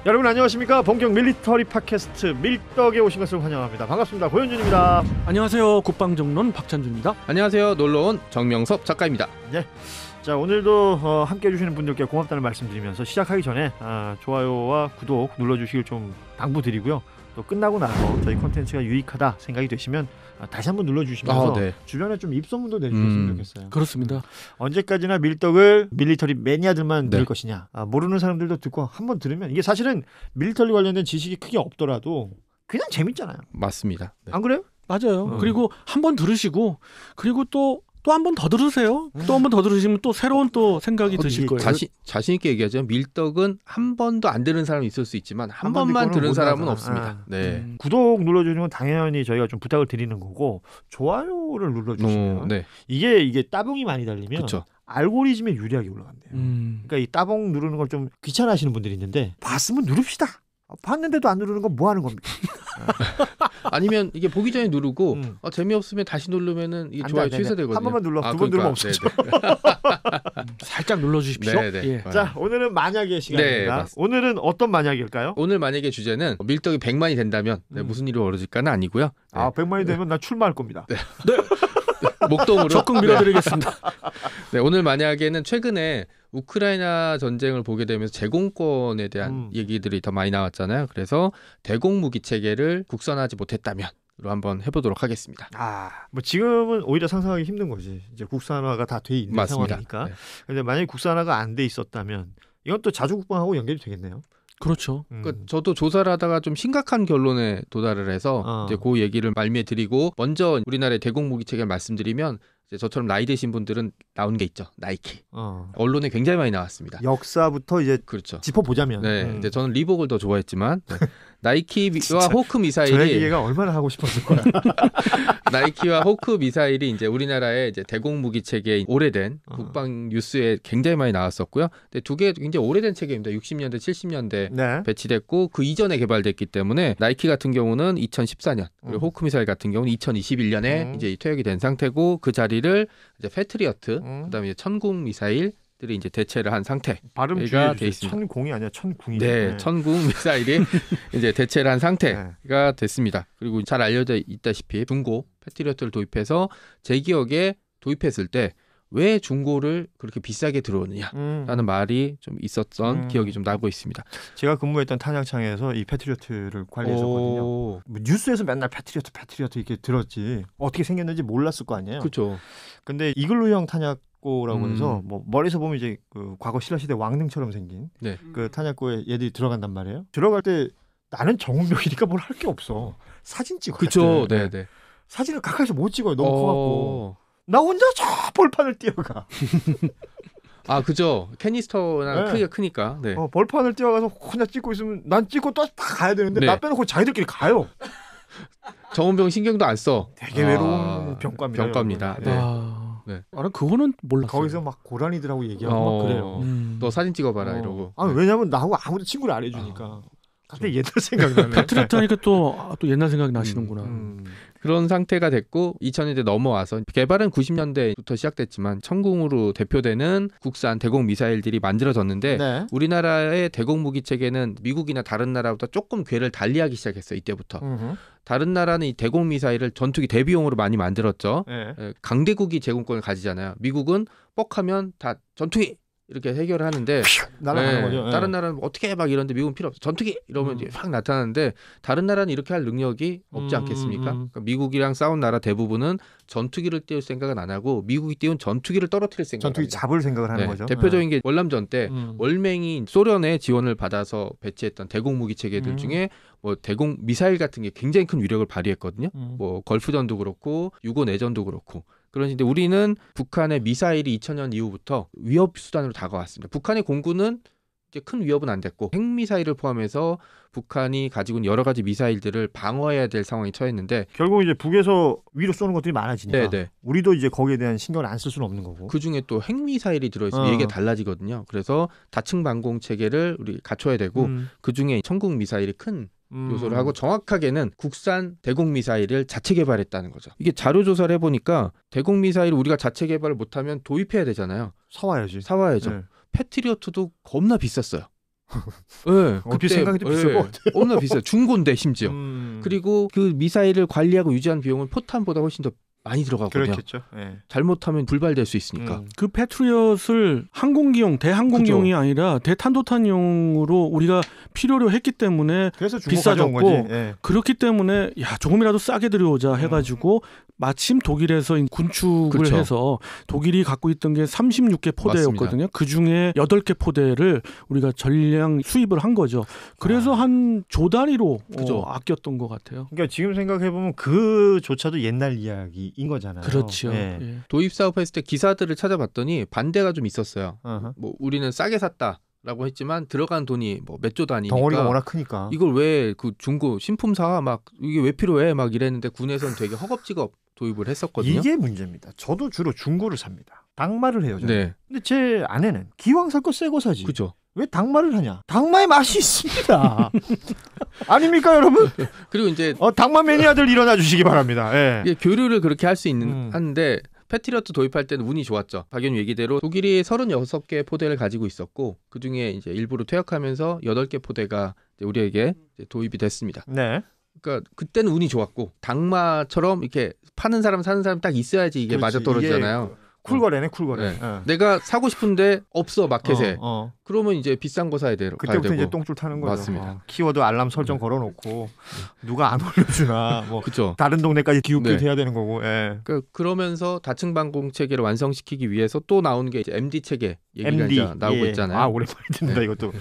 여러분 안녕하십니까? 본격 밀리터리 팟캐스트 밀떡에 오신 것을 환영합니다. 반갑습니다. 고현준입니다. 안녕하세요. 국방정론 박찬준입니다. 안녕하세요. 놀러온 정명섭 작가입니다. 네. 자, 오늘도 함께 해주시는 분들께 고맙다는 말씀드리면서 시작하기 전에 좋아요와 구독 눌러주시길 좀 당부드리고요. 또 끝나고 나서 저희 콘텐츠가 유익하다 생각이 되시면 다시 한번 눌러주시면서 주변에 좀 입소문도 내주셨으면 좋겠어요. 그렇습니다. 언제까지나 밀떡을 밀리터리 매니아들만 들을 것이냐, 모르는 사람들도 듣고 한번 들으면 이게 사실은 밀리터리 관련된 지식이 크게 없더라도 그냥 재밌잖아요. 맞습니다. 안 그래요? 맞아요. 그리고 한번 들으시고 그리고 또 한 번 더 들으세요. 또 한 번 더 들으시면 또 새로운 또 생각이 드실 거예요. 자신 있게 얘기하죠. 밀떡은 한 번도 안 들은 사람이 있을 수 있지만 한 번만 들은 사람은 없습니다. 네. 구독 눌러주는 건 당연히 저희가 좀 부탁을 드리는 거고, 좋아요를 눌러주시면 이게 따봉이 많이 달리면 그쵸. 알고리즘에 유리하게 올라간대요. 그러니까 이 따봉 누르는 걸 좀 귀찮아하시는 분들이 있는데 봤으면 누릅시다. 봤는데도 안 누르는 건 뭐 하는 겁니까? 아니면 이게 보기 전에 누르고 재미없으면 다시 누르면은 이 좋아요 취소되거든요. 한 번만 눌러, 두 번 누르면 없어져. 살짝 눌러주십시오. 예. 자, 오늘은 만약의 시간입니다. 네, 오늘은 어떤 만약일까요? 오늘 만약의 주제는 밀떡이 100만이 된다면 무슨 일이 벌어질까는 아니고요. 100만이 되면 나 출마할 겁니다. 네. 목동으로 적극 밀어드리겠습니다. 네, 오늘 만약에는 최근에 우크라이나 전쟁을 보게 되면서 제공권에 대한 얘기들이 더 많이 나왔잖아요. 그래서 대공무기 체계를 국산화하지 못했다면로 한번 해보도록 하겠습니다. 뭐 지금은 오히려 상상하기 힘든 거지. 이제 국산화가 다 돼 있는 맞습니다. 상황이니까. 네. 근데 만약에 국산화가 안 돼 있었다면 이건 또 자주국방하고 연결이 되겠네요. 그렇죠. 그러니까 저도 조사를 하다가 좀 심각한 결론에 도달을 해서 이제 그 얘기를 말미에드리고, 먼저 우리나라의 대공무기 체계를 말씀드리면 이제 저처럼 나이 드신 분들은 나온 게 있죠. 나이키. 언론에 굉장히 많이 나왔습니다. 역사부터 이제 그렇죠. 짚어보자면. 네, 이제 저는 리복을 더 좋아했지만 나이키와 호크 미사일이, 저 얘기가 얼마나 하고 싶었을 거야. 나이키와 호크 미사일이 이제 우리나라의 이제 대공무기 체계의 오래된 국방 뉴스에 굉장히 많이 나왔었고요. 근데 두 개 굉장히 오래된 체계입니다. 60년대, 70년대 배치됐고 그 이전에 개발됐기 때문에 나이키 같은 경우는 2014년, 그리고 호크 미사일 같은 경우는 2021년에 이제 퇴역이 된 상태고, 그 자리를 이제 패트리어트, 그다음에 이제 천궁 미사일 들이 이제 대체를 한 상태가 돼 있습니다. 천궁이 아니라 천궁이. 네, 천궁 미사일이 이제 대체를 한 상태가 됐습니다. 그리고 잘 알려져 있다시피 중고 패트리어트를 도입해서 제 기억에 도입했을 때 왜 중고를 그렇게 비싸게 들어오느냐라는 말이 좀 있었던 기억이 좀 나고 있습니다. 제가 근무했던 탄약창에서 이 패트리어트를 관리했었거든요. 뭐 뉴스에서 맨날 패트리어트 이렇게 들었지 어떻게 생겼는지 몰랐을 거 아니에요. 그렇죠. 근데 이글루형 탄약고라고 해서 뭐 멀리서 보면 이제 그 과거 신라시대 왕릉처럼 생긴 그 탄약고에 얘들이 들어간단 말이에요. 들어갈 때 나는 정은병이니까 뭘 할 게 없어. 사진 찍어. 그렇죠. 네. 사진을 가까이서 못 찍어요. 너무 커갖고. 나 혼자 저 벌판을 뛰어가. 그죠. 캐니스터나 크기가 크니까. 네. 벌판을 뛰어가서 혼자 찍고 있으면 난 찍고 또 다 가야 되는데 나 빼놓고 자기들끼리 가요. 정은병 신경도 안 써. 되게 외로운 병과입니다. 네. 그거는 몰랐어요. 거기서 막 고라니들하고 얘기하고 막 그래요. 너 사진 찍어봐라 이러고. 왜냐면 나하고 아무도 친구를 안 해주니까. 갑자기 옛날 생각나네. 패트리어트 하니까 또 옛날 생각이 나시는구나. 그런 상태가 됐고 2000년대 넘어와서 개발은 90년대부터 시작됐지만 천궁으로 대표되는 국산 대공 미사일들이 만들어졌는데 우리나라의 대공무기 체계는 미국이나 다른 나라보다 조금 궤를 달리하기 시작했어요. 이때부터. 다른 나라는 이 대공 미사일을 전투기 대비용으로 많이 만들었죠. 강대국이 제공권을 가지잖아요. 미국은 뻑하면 다 전투기 이렇게 해결을 하는데 날아가는 거죠. 다른 나라는 어떻게 해 막 이런데 미국은 필요 없어. 전투기 이러면 이제 확 나타나는데 다른 나라는 이렇게 할 능력이 없지 않겠습니까? 그러니까 미국이랑 싸운 나라 대부분은 전투기를 띄울 생각은 안 하고 미국이 띄운 전투기를 떨어뜨릴 생각을 전투기 합니다. 잡을 생각을 하는 거죠. 대표적인 게 월남전 때 월맹이 소련의 지원을 받아서 배치했던 대공무기 체계들 중에 뭐 대공 미사일 같은 게 굉장히 큰 위력을 발휘했거든요. 뭐 걸프전도 그렇고 유고 내전도 그렇고. 그런데 우리는 북한의 미사일이 2000년 이후부터 위협 수단으로 다가왔습니다. 북한의 공군은 이제 큰 위협은 안 됐고 핵미사일을 포함해서 북한이 가지고 있는 여러 가지 미사일들을 방어해야 될 상황이 처했는데 결국 이제 북에서 위로 쏘는 것들이 많아지니까 우리도 이제 거기에 대한 신경을 안 쓸 수는 없는 거고. 그중에 또 핵미사일이 들어있으면 얘기가 달라지거든요. 그래서 다층 방공 체계를 우리 갖춰야 되고 그중에 천궁 미사일이 큰 요소를 하고 정확하게는 국산 대공 미사일을 자체 개발했다는 거죠. 이게 자료 조사를 해보니까 대공 미사일을 우리가 자체 개발을 못하면 도입해야 되잖아요. 사와야죠. 패트리어트도 겁나 비쌌어요. 네, 어떻게 생각해도 비쌀 것 같아요. 너무나 비싸요. 중고인데 심지어. 그리고 그 미사일을 관리하고 유지하는 비용은 포탄보다 훨씬 더 많이 들어가거든요. 그렇겠죠. 네. 잘못하면 불발될 수 있으니까. 그 패트리엇을 항공기용, 대항공기용이 그죠. 아니라 대탄도탄용으로 우리가 필요로 했기 때문에 그래서 비싸졌고 네. 그렇기 때문에 야 조금이라도 싸게 들여오자 해가지고 마침 독일에서 군축을 그렇죠. 해서 독일이 갖고 있던 게 36개 포대였거든요. 그중에 8개 포대를 우리가 전량 수입을 한 거죠. 그래서 한 조 단위로 아꼈던 것 같아요. 그러니까 지금 생각해보면 그조차도 옛날 이야기인 거잖아요. 그렇죠. 예. 예. 도입 사업했을 때 기사들을 찾아봤더니 반대가 좀 있었어요. 어허. 뭐 우리는 싸게 샀다라고 했지만 들어간 돈이 뭐 몇 조 단위니까 덩어리가 워낙 크니까. 이걸 왜 그 중고 신품 사 막 이게 왜 필요해 막 이랬는데 군에서는 되게 허겁지겁 도입을 했었거든요. 이게 문제입니다. 저도 주로 중고를 삽니다. 당마를 해요. 저는. 네, 근데 제 아내는 기왕 살 거 새 거 사지. 그죠. 왜 당마를 하냐? 당마의 맛이 있습니다. 아닙니까 여러분? 그리고 이제 당마 매니아들 일어나 주시기 바랍니다. 예. 이게 교류를 그렇게 할 수 있는 하는데 패트리어트 도입할 때는 운이 좋았죠. 박연우 얘기대로 독일이 36개 포대를 가지고 있었고 그중에 이제 일부로 퇴역하면서 8개 포대가 이제 우리에게 이제 도입이 됐습니다. 네. 그러니까 그때는 운이 좋았고 당마처럼 이렇게 파는 사람 사는 사람 딱 있어야지 이게 그렇지. 맞아떨어지잖아요. 쿨거래네 쿨거래. 네. 어. 내가 사고 싶은데 없어 마켓에. 어. 그러면 이제 비싼 거 사야 돼요. 그때부터 이제 똥줄 타는 거죠. 맞습니다. 키워드 알람 설정 걸어놓고 누가 안 올려주나 뭐 그렇죠. 다른 동네까지 기웃기웃 네. 해야 되는 거고. 예. 그러면서 다층 방공 체계를 완성시키기 위해서 또 나오는 게 이제 MD 체계 얘기가 MD 이제 나오고 예. 있잖아요. 아 오랜만에 듣는다 네. 이것도.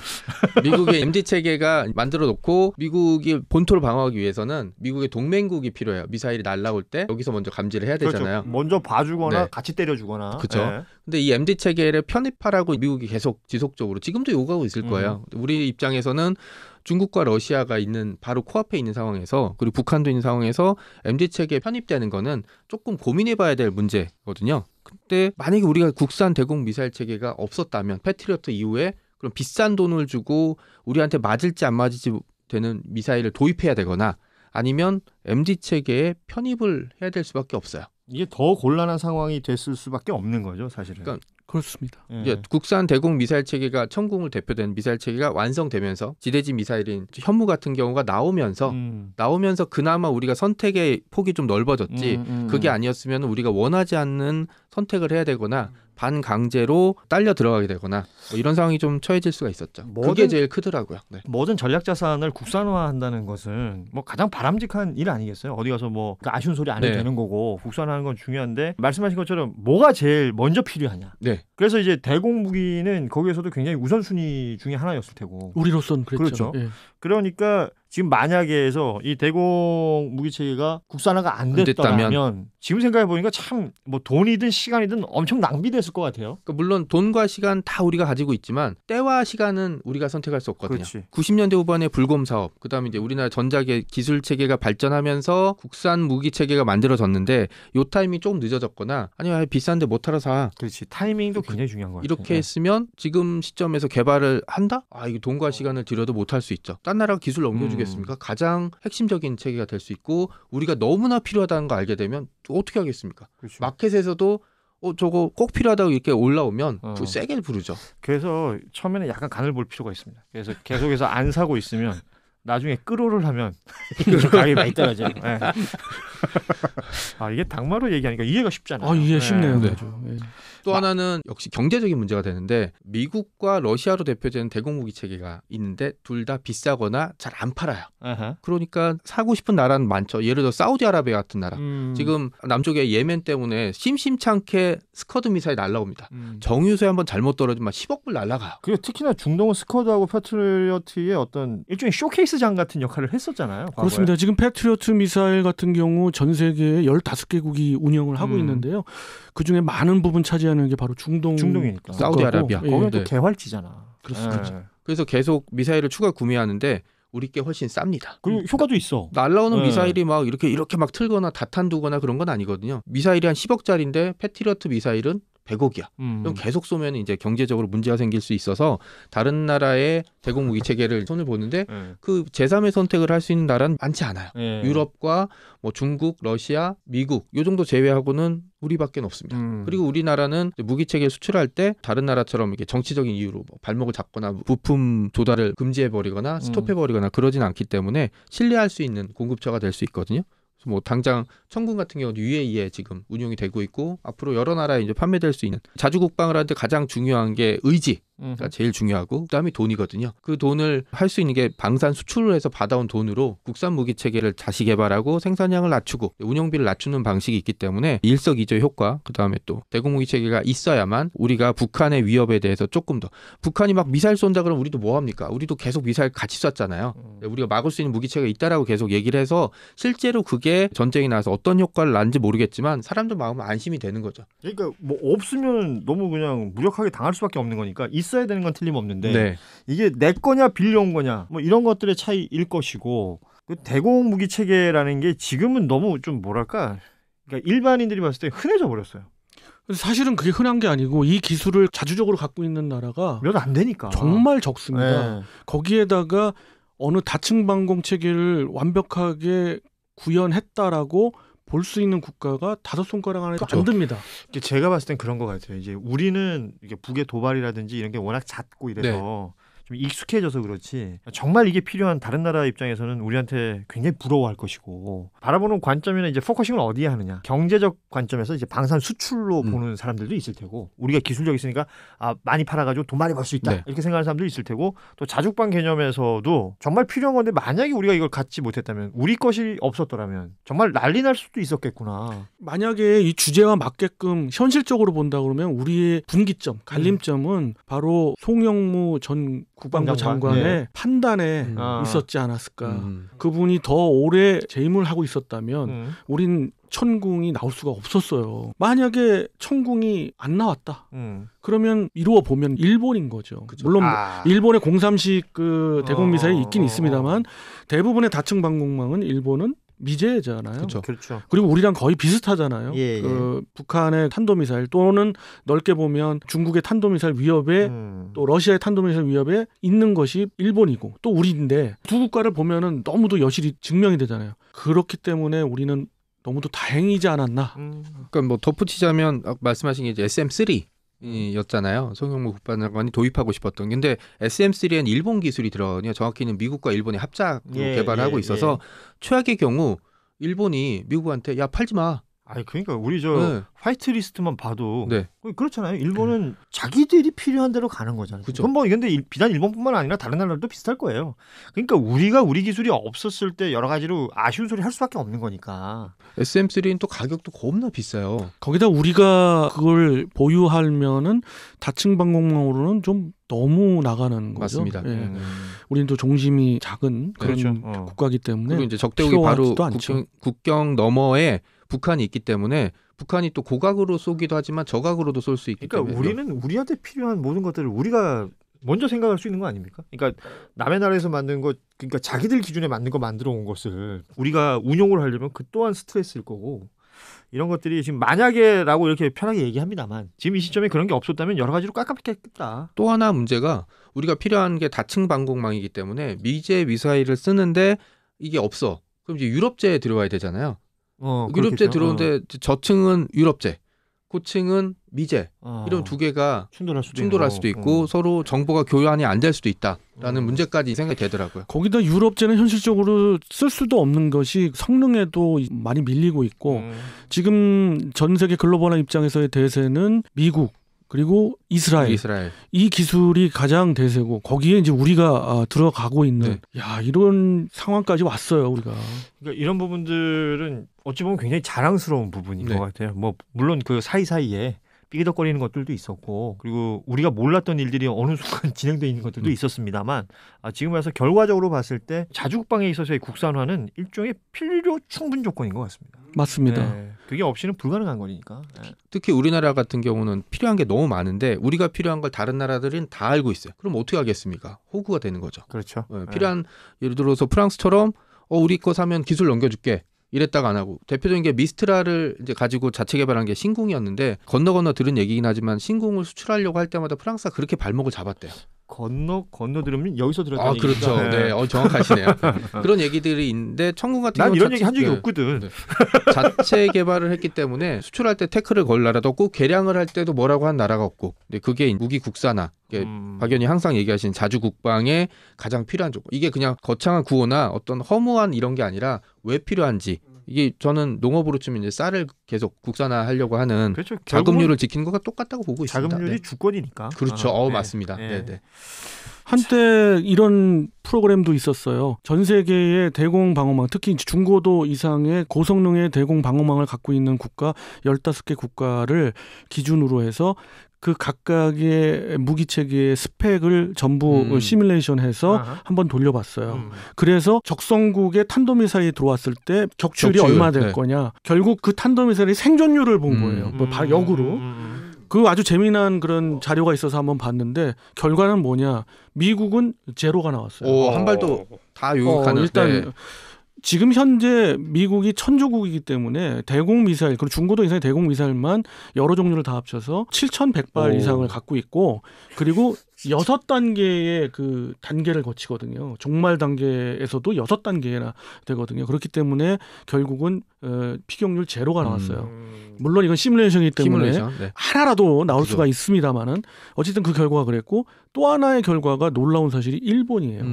미국의 MD 체계가 만들어 놓고 미국이 본토를 방어하기 위해서는 미국의 동맹국이 필요해요. 미사일이 날라올 때 여기서 먼저 감지를 해야 되잖아요. 그렇죠. 먼저 봐주거나 네. 같이 때려주거나. 그렇죠. 예. 근데 이 MD 체계를 편입하라고 미국이 계속 지속적으로 지금도 요구하고 있을 거예요. 우리 입장에서는 중국과 러시아가 있는 바로 코앞에 있는 상황에서 그리고 북한도 있는 상황에서 MD 체계에 편입되는 거는 조금 고민해봐야 될 문제거든요. 근데 만약에 우리가 국산 대공 미사일 체계가 없었다면 패트리어트 이후에 그럼 비싼 돈을 주고 우리한테 맞을지 안 맞을지 되는 미사일을 도입해야 되거나 아니면 MD 체계에 편입을 해야 될 수밖에 없어요. 이게 더 곤란한 상황이 됐을 수밖에 없는 거죠, 사실은. 그러니까 그렇습니다. 예. 이제 국산 대공 미사일 체계가 천궁을 대표되는 미사일 체계가 완성되면서 지대지 미사일인 현무 같은 경우가 나오면서 그나마 우리가 선택의 폭이 좀 넓어졌지. 그게 아니었으면 우리가 원하지 않는 선택을 해야 되거나 반강제로 딸려 들어가게 되거나 뭐 이런 상황이 좀 처해질 수가 있었죠. 그게 제일 크더라고요. 네. 모든 전략 자산을 국산화한다는 것은 뭐 가장 바람직한 일 아니겠어요? 어디 가서 뭐 아쉬운 소리 안 해도 네. 되는 거고 국산화하는 건 중요한데 말씀하신 것처럼 뭐가 제일 먼저 필요하냐? 네. 그래서 이제 대공 무기는 거기에서도 굉장히 우선순위 중에 하나였을 테고. 우리로선 그랬죠. 그렇죠. 예. 그러니까 지금 만약에 해서 이 대공 무기 체계가 국산화가 안 됐다면 지금 생각해 보니까 참 뭐 돈이든 시간이든 엄청 낭비됐을 것 같아요. 그러니까 물론 돈과 시간 다 우리가 가지고 있지만 때와 시간은 우리가 선택할 수 없거든요. 그렇지. 90년대 후반에 불곰 사업, 그다음에 이제 우리나라 전자계 기술 체계가 발전하면서 국산 무기 체계가 만들어졌는데 요 타이밍이 조금 늦어졌거나 아니면 비싼데 못 타러 사. 그렇지. 타이밍도 굉장히 중요한 것 같아요. 이렇게 했으면 지금 시점에서 개발을 한다? 아, 이게 돈과 시간을 들여도 못 할 수 있죠. 딴 나라가 기술 넘겨주겠습니까? 가장 핵심적인 체계가 될 수 있고 우리가 너무나 필요하다는 거 알게 되면 또 어떻게 하겠습니까? 그렇죠. 마켓에서도 저거 꼭 필요하다고 이렇게 올라오면 세게 부르죠. 그래서 처음에는 약간 간을 볼 필요가 있습니다. 그래서 계속해서 안 사고 있으면 나중에 끌어를 하면 가격이 많이 떨어져요. 네. 아 이게 당마로 얘기하니까 이해가 쉽잖아요. 아 이해 쉽네요. 네. 아주. 예. 또 하나는 역시 경제적인 문제가 되는데 미국과 러시아로 대표되는 대공무기 체계가 있는데 둘 다 비싸거나 잘 안 팔아요. 아하. 그러니까 사고 싶은 나라는 많죠. 예를 들어 사우디아라비아 같은 나라. 지금 남쪽에 예멘 때문에 심심찮게 스커드 미사일 날라옵니다. 정유소에 한번 잘못 떨어지면 10억 불 날라가요. 그리고 특히나 중동은 스커드하고 패트리어트의 어떤 일종의 쇼케이스장 같은 역할을 했었잖아요. 과거에. 그렇습니다. 지금 패트리어트 미사일 같은 경우 전 세계에 15개국이 운영을 하고 있는데요. 그중에 많은 부분 차지하는 게 바로 중동이니까. 사우디아라비아. 거기는 또 네. 개활지잖아. 그렇습니다. 그래서 계속 미사일을 추가 구매하는데 우리께 훨씬 쌉니다. 그리고 효과도 있어. 날라오는 네. 미사일이 막 이렇게 막 틀거나 다탄 두거나 그런 건 아니거든요. 미사일이 한 10억짜리인데 패트리어트 미사일은 100억이야. 그럼 계속 쏘면 이제 경제적으로 문제가 생길 수 있어서 다른 나라의 대공 무기 체계를 손을 보는데 그 제3의 선택을 할 수 있는 나라는 많지 않아요. 유럽과 뭐 중국, 러시아, 미국 요 정도 제외하고는 우리밖에 없습니다. 그리고 우리나라는 무기 체계 수출할 때 다른 나라처럼 이게 정치적인 이유로 뭐 발목을 잡거나 부품 조달을 금지해 버리거나 스톱해 버리거나 그러진 않기 때문에 신뢰할 수 있는 공급처가 될 수 있거든요. 뭐 당장 천군 같은 경우는 UAE에 지금 운용이 되고 있고 앞으로 여러 나라에 이제 판매될 수 있는 자주 국방을 하는데 가장 중요한 게 의지가 제일 중요하고 그다음이 돈이거든요. 그 돈을 할 수 있는 게 방산 수출을 해서 받아온 돈으로 국산 무기 체계를 다시 개발하고 생산량을 낮추고 운영비를 낮추는 방식이 있기 때문에 일석이조 효과 그다음에 또 대공 무기 체계가 있어야만 우리가 북한의 위협에 대해서 조금 더 북한이 막 미사일 쏜다 그러면 우리도 뭐 합니까? 우리도 계속 미사일 같이 쐈잖아요. 우리가 막을 수 있는 무기 체계가 있다라고 계속 얘기를 해서 실제로 그게 전쟁이 나서 어떤 효과를 낳는지 모르겠지만 사람들 마음은 안심이 되는 거죠. 그러니까 뭐 없으면 너무 그냥 무력하게 당할 수밖에 없는 거니까 있어야 되는 건 틀림없는데 이게 내 거냐 빌려온 거냐 뭐 이런 것들의 차이일 것이고 그 대공 무기 체계라는 게 지금은 너무 좀 뭐랄까 그러니까 일반인들이 봤을 때 흔해져 버렸어요. 사실은 그게 흔한 게 아니고 이 기술을 자주적으로 갖고 있는 나라가 몇 안 되니까 정말 적습니다. 거기에다가 어느 다층 방공 체계를 완벽하게 구현했다라고 볼 수 있는 국가가 5손가락 안에 안 듭니다. 제가 봤을 땐 그런 것 같아요. 이제 우리는 이게 북의 도발이라든지 이런 게 워낙 잦고 이래서 좀 익숙해져서 그렇지 정말 이게 필요한 다른 나라 입장에서는 우리한테 굉장히 부러워할 것이고 바라보는 관점이나 이제 포커싱을 어디에 하느냐 경제적 관점에서 이제 방산 수출로 보는 사람들도 있을 테고 우리가 기술력 있으니까 많이 팔아가지고 돈 많이 벌 수 있다 이렇게 생각하는 사람도 있을 테고 또 자주국방 개념에서도 정말 필요한 건데 만약에 우리가 이걸 갖지 못했다면 우리 것이 없었더라면 정말 난리 날 수도 있었겠구나. 만약에 이 주제와 맞게끔 현실적으로 본다 그러면 우리의 분기점 갈림점은 바로 송영무 전 국방부 장관의 판단에 있었지 않았을까. 그분이 더 오래 재임을 하고 있었다면 우린 천궁이 나올 수가 없었어요. 만약에 천궁이 안 나왔다. 그러면 이루어 보면 일본인 거죠. 그쵸. 물론 일본의 030 그 대공 미사일이 있긴 있습니다만 대부분의 다층 방공망은 일본은 미제잖아요. 그렇죠. 그리고 우리랑 거의 비슷하잖아요. 그 북한의 탄도미사일 또는 넓게 보면 중국의 탄도미사일 위협에 또 러시아의 탄도미사일 위협에 있는 것이 일본이고 또 우리인데 두 국가를 보면은 너무도 여실히 증명이 되잖아요. 그렇기 때문에 우리는 너무도 다행이지 않았나. 그러니까 뭐 덧붙이자면 말씀하신 게 이제 SM3 였잖아요. 송영무 국방장관이 도입하고 싶었던. 근데 SM3에는 일본 기술이 들어가거든요. 정확히는 미국과 일본의 합작으로 개발하고 있어서 최악의 경우 일본이 미국한테 야 팔지 마. 그러니까 우리 화이트 리스트만 봐도 그렇잖아요. 일본은 자기들이 필요한 대로 가는 거잖아요. 그건 뭐 근데 비단 일본뿐만 아니라 다른 나라도 비슷할 거예요. 그러니까 우리가 우리 기술이 없었을 때 여러 가지로 아쉬운 소리 할 수밖에 없는 거니까. SM3는 또 가격도 겁나 비싸요. 거기다 우리가 그걸 보유하면은 다층 방공망으로는 좀 너무 나가는 거죠. 맞습니다. 우리는 또 종심이 작은 그런 국가이기 때문에 그리고 이제 적대국이 바로 국경 너머에 북한이 있기 때문에 북한이 또 고각으로 쏘기도 하지만 저각으로도 쏠 수 있기 때문에 우리는 우리한테 필요한 모든 것들을 우리가 먼저 생각할 수 있는 거 아닙니까? 그러니까 남의 나라에서 만든 것 그러니까 자기들 기준에 맞는 거 만들어 온 것을 우리가 운용을 하려면 그 또한 스트레스일 거고 이런 것들이 지금 만약에라고 이렇게 편하게 얘기합니다만 지금 이 시점에 그런 게 없었다면 여러 가지로 깝깝했겠다. 또 하나 문제가 우리가 필요한 게 다층 방공망이기 때문에 미제 미사일을 쓰는데 이게 없어. 그럼 이제 유럽제에 들어와야 되잖아요. 유럽제 들어오는데 저층은 유럽제, 고층은 미제 이런 두 개가 충돌할 수도 있고 서로 정보가 교환이 안 될 수도 있다라는 문제까지 생각이 되더라고요. 거기다 유럽제는 현실적으로 쓸 수도 없는 것이 성능에도 많이 밀리고 있고 지금 전 세계 글로벌한 입장에서의 대세는 미국 그리고 이스라엘. 이 기술이 가장 대세고 거기에 이제 우리가 들어가고 있는 이런 상황까지 왔어요 우리가. 그러니까 이런 부분들은 어찌 보면 굉장히 자랑스러운 부분인 것 같아요. 뭐 물론 그 사이사이에 삐그덕거리는 것들도 있었고 그리고 우리가 몰랐던 일들이 어느 순간 진행되어 있는 것들도 있었습니다만 지금 와서 결과적으로 봤을 때 자주국방에 있어서의 국산화는 일종의 필요 충분 조건인 것 같습니다. 맞습니다. 그게 없이는 불가능한 거니까. 특히 우리나라 같은 경우는 필요한 게 너무 많은데 우리가 필요한 걸 다른 나라들은 다 알고 있어요. 그럼 어떻게 하겠습니까? 호구가 되는 거죠. 그렇죠. 필요한 예를 들어서 프랑스처럼 우리 거 사면 기술 넘겨줄게. 이랬다가 안 하고 대표적인 게 미스트라를 이제 가지고 자체 개발한 게 신궁이었는데 건너 들은 얘기긴 하지만 신궁을 수출하려고 할 때마다 프랑스가 그렇게 발목을 잡았대요. 건너 들으면 여기서 들었다는 얘기죠. 그렇죠. 네, 정확하시네요. 그런 얘기들이 있는데 천궁 같은 경우는 난 이런 얘기 한 적이 없거든. 네. 자체 개발을 했기 때문에 수출할 때 태클을 걸 나라도 없고 개량을 할 때도 뭐라고 한 나라가 없고 근데 그게 무기 국산화 박 의원이 항상 얘기하시는 자주 국방에 가장 필요한 조건. 이게 그냥 거창한 구호나 어떤 허무한 이런 게 아니라 왜 필요한지 이게 저는 농업으로 치면 이제 쌀을 계속 국산화하려고 하는 그렇죠. 자급률을 지키는 것과 똑같다고 보고 있습니다. 자급률이 네. 주권이니까. 그렇죠. 네. 맞습니다. 네. 네. 한때 이런 프로그램도 있었어요. 전 세계의 대공 방어망, 특히 중고도 이상의 고성능의 대공 방어망을 갖고 있는 국가 15개 국가를 기준으로 해서 그 각각의 무기 체계의 스펙을 전부 시뮬레이션해서 한번 돌려봤어요. 그래서 적성국의 탄도미사일이 들어왔을 때 격추율이 얼마 될 거냐. 결국 그 탄도미사일의 생존율을 본 거예요. 뭐 역으로. 그 아주 재미난 그런 자료가 있어서 한번 봤는데 결과는 뭐냐. 미국은 제로가 나왔어요. 한 발도 다 요격하는. 일단 지금 현재 미국이 천조국이기 때문에 대공 미사일 그리고 중고도 이상의 대공 미사일만 여러 종류를 다 합쳐서 7,100발 이상을 갖고 있고 그리고 6단계의 그 단계를 거치거든요. 종말 단계에서도 6단계나 되거든요. 그렇기 때문에 결국은 피격률 제로가 나왔어요. 물론 이건 시뮬레이션이기 때문에 네. 하나라도 나올 수가 있습니다만은 어쨌든 그 결과가 그랬고 또 하나의 결과가 놀라운 사실이 일본이에요.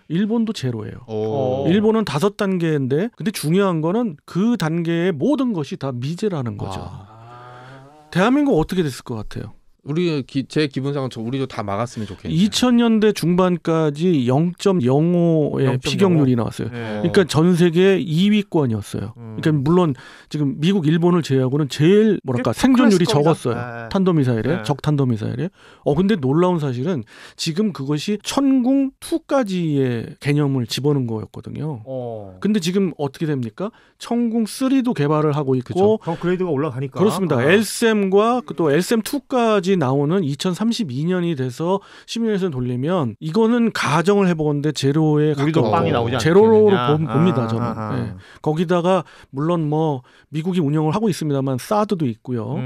일본도 제로예요. 일본은 5단계인데 근데 중요한 거는 그 단계의 모든 것이 다 미제라는 거죠. 대한민국 어떻게 됐을 것 같아요? 제 기분상은 우리도 다 막았으면 좋겠네요. 2000년대 중반까지 0.05의 피격률이 나왔어요. 그러니까 전 세계 2위권이었어요. 그러니까 물론 지금 미국, 일본을 제외하고는 제일 생존율이 적었어요. 탄도미사일에, 적탄도미사일에. 근데 놀라운 사실은 지금 그것이 천궁 2까지의 개념을 집어넣은 거였거든요. 근데 지금 어떻게 됩니까? 천궁 3도 개발을 하고 있고 그레이드가 올라가니까. 그렇습니다. LSM과 또 LSM2까지 나오는 2032년이 돼서 시뮬레이션 돌리면 이거는 가정을 해보건데 제로에 우리도 빵이 나오지 않겠느냐. 제로로 봅니다 저는. 네. 거기다가 물론 뭐 미국이 운영을 하고 있습니다만 사드도 있고요.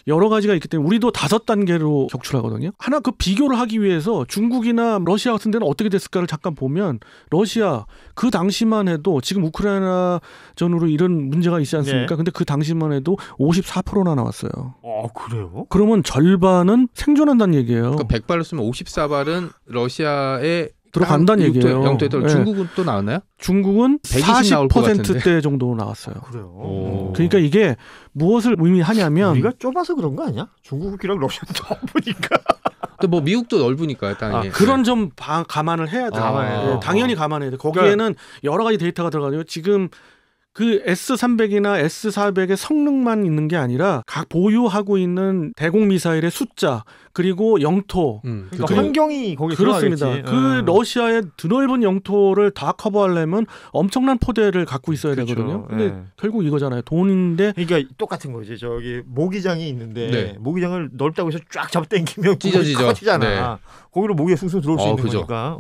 여러 가지가 있기 때문에 우리도 5단계로 격출하거든요. 하나 그 비교를 하기 위해서 중국이나 러시아 같은 데는 어떻게 됐을까를 잠깐 보면 러시아 그 당시만 해도 지금 우크라이나 전후로 이런 문제가 있지 않습니까? 네. 근데 그 당시만 해도 54%나 나왔어요. 그래요? 그러면 절반은 생존한다는 얘기예요. 그 100발을 쓰면 54발은 러시아에 들어간다는 얘기예요. 영토에 들어. 중국은 또 나왔나요? 중국은 40%대 정도 나왔어요. 그래요. 그러니까 이게 무엇을 의미하냐면 우리가 좁아서 그런 거 아니야? 중국이랑 러시아도 넓으니까. 또 뭐 미국도 넓으니까요, 땅이. 그런 점 감안을 해야 돼요. 당연히 감안해야 돼요. 거기에는 여러 가지 데이터가 들어가요. 지금 그 S300이나 S400의 성능만 있는 게 아니라 각 보유하고 있는 대공 미사일의 숫자 그리고 영토 그러니까 환경이 거기 그렇습니다. 들어가겠지. 그 러시아의 드넓은 영토를 다 커버하려면 엄청난 포대를 갖고 있어야 되거든요. 근데 결국 이거잖아요. 돈인데 그러니까 똑같은 거지. 저기 모기장이 있는데 모기장을 넓다고 해서 쫙 잡아당기면 찢어지죠. 커지잖아. 거기로 모기가 숭숭 들어올 수 있는 그죠. 거니까.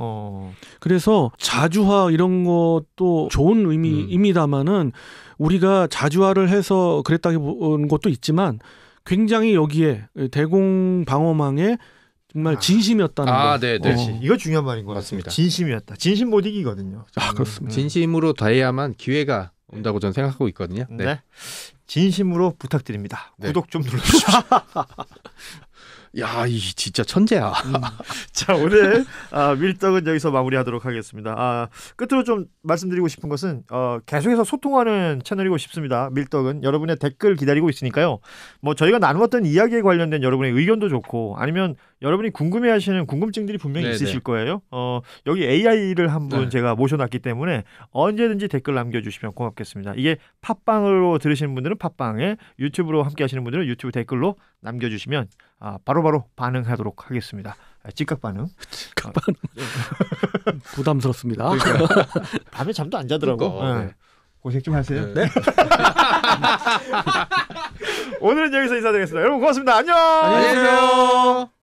그래서 자주화 이런 것도 좋은 의미입니다만은 우리가 자주화를 해서 그랬다기 보는 것도 있지만 굉장히 여기에 대공 방어망에 정말 진심이었다는 거. 네. 이거 중요한 말인 것 같습니다. 진심이었다. 진심 못 이기거든요. 그렇습니다. 진심으로 다해야만 기회가 온다고 저는 생각하고 있거든요. 네. 진심으로 부탁드립니다. 구독 좀 눌러주십시오. 야, 이 진짜 천재야. 자, 오늘 밀떡은 여기서 마무리하도록 하겠습니다. 끝으로 좀 말씀드리고 싶은 것은 계속해서 소통하는 채널이고 싶습니다. 밀떡은 여러분의 댓글 기다리고 있으니까요. 뭐 저희가 나누었던 이야기에 관련된 여러분의 의견도 좋고 아니면 여러분이 궁금해하시는 궁금증들이 분명히 있으실 거예요. 여기 AI를 한 분 제가 모셔놨기 때문에 언제든지 댓글 남겨주시면 고맙겠습니다. 이게 팟빵으로 들으시는 분들은 팟빵에, 유튜브로 함께하시는 분들은 유튜브 댓글로 남겨주시면 바로바로 반응하도록 하겠습니다. 즉각 반응. 부담스럽습니다. 그러니까 밤에 잠도 안 자더라고. 고생 좀 하세요. 네. 오늘은 여기서 인사드리겠습니다. 여러분 고맙습니다. 안녕. 안녕히 계세요.